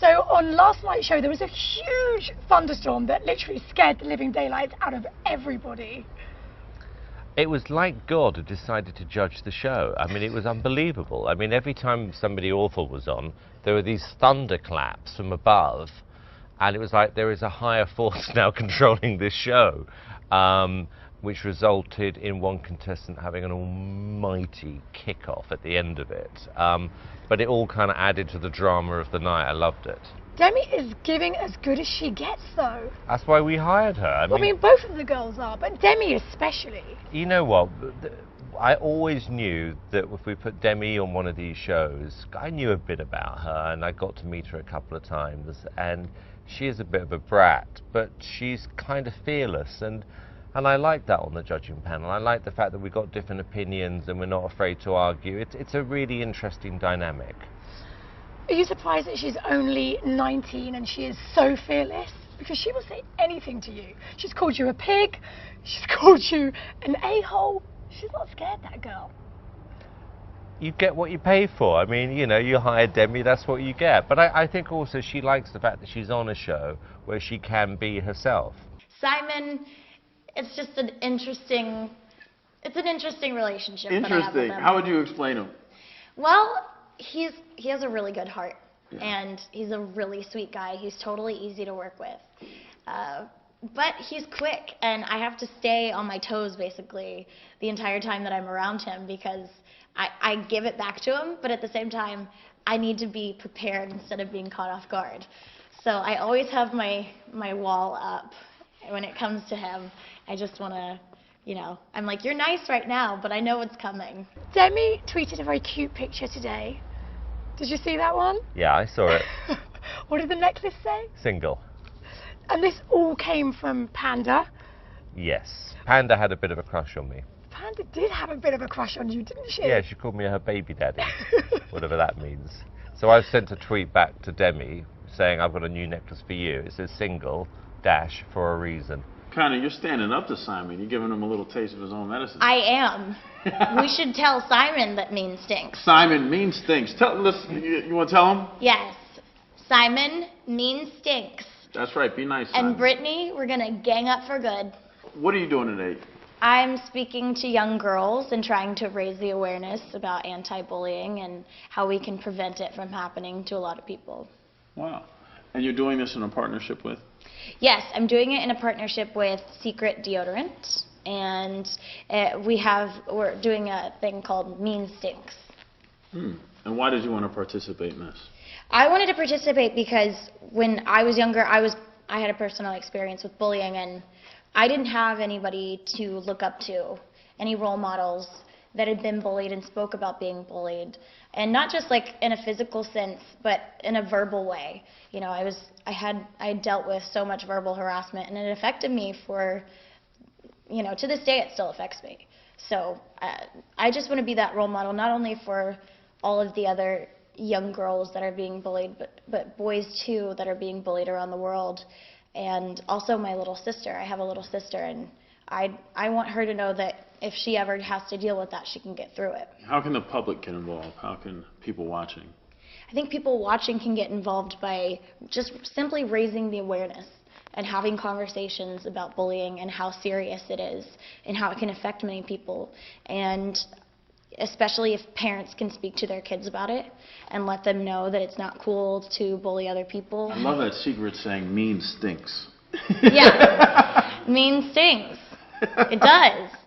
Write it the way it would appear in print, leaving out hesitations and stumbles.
So on last night's show, there was a huge thunderstorm that literally scared the living daylights out of everybody. It was like God had decided to judge the show. I mean, it was unbelievable. I mean, every time somebody awful was on, there were these thunderclaps from above, and it was like there is a higher force now controlling this show, which resulted in one contestant having an almighty kick-off at the end of it. But it all kind of added to the drama of the night. I loved it. Demi is giving as good as she gets, though. That's why we hired her. I mean, both of the girls are, but Demi especially. You know what? I always knew that if we put Demi on one of these shows, I knew a bit about her, and I got to meet her a couple of times, and she is a bit of a brat, but she's kind of fearless, and I like that on the judging panel. I like the fact that we've got different opinions and we're not afraid to argue. It's a really interesting dynamic. Are you surprised that she's only 19 and she is so fearless? Because she will say anything to you. She's called you a pig, she's called you an a-hole. She's not scared, that girl. You get what you pay for. I mean, you know, you hire Demi, that's what you get. But I think also she likes the fact that she's on a show where she can be herself. Simon, it's just an interesting relationship. Interesting. That I have with him. How would you explain him? Well, he has a really good heart, and he's a really sweet guy. He's totally easy to work with, but he's quick, and I have to stay on my toes basically the entire time that I'm around him, because I give it back to him, but at the same time I need to be prepared instead of being caught off guard. So I always have my wall up when it comes to him. I just want to, you know, I'm like, you're nice right now, but I know what's coming. Demi tweeted a very cute picture today. Did you see that one? Yeah, I saw it. What did the necklace say? Single. And this all came from Panda. Yes. Panda had a bit of a crush on me. Panda did have a bit of a crush on you, didn't she? Yeah, she called me her baby daddy, whatever that means. So I've sent a tweet back to Demi saying, I've got a new necklace for you. It says single, dash, for a reason. Kinda, you're standing up to Simon. You're giving him a little taste of his own medicine. I am. We should tell Simon that mean stinks. Simon, mean stinks. Listen, you want to tell him? Yes. Simon, mean stinks. That's right. Be nice, Simon. And Brittany, we're going to gang up for good. What are you doing today? I'm speaking to young girls and trying to raise the awareness about anti-bullying and how we can prevent it from happening to a lot of people. Wow. And you're doing this in a partnership with? Yes, I'm doing it in a partnership with Secret Deodorant, and we're doing a thing called Mean Stinks. And why did you want to participate in this? I wanted to participate because when I was younger, I had a personal experience with bullying, and I didn't have anybody to look up to, any role models that had been bullied and spoke about being bullied, and not just like in a physical sense, but in a verbal way. You know, I had dealt with so much verbal harassment, and it affected me for, you know, to this day it still affects me. So I just want to be that role model, not only for all of the other young girls that are being bullied, but boys too that are being bullied around the world, and also my little sister. I have a little sister, and I want her to know that if she ever has to deal with that, she can get through it. How can the public get involved? How can people watching? I think people watching can get involved by just simply raising the awareness and having conversations about bullying and how serious it is and how it can affect many people. And especially if parents can speak to their kids about it and let them know that it's not cool to bully other people. I love that secret saying, mean stinks. Yeah, mean stinks. It does.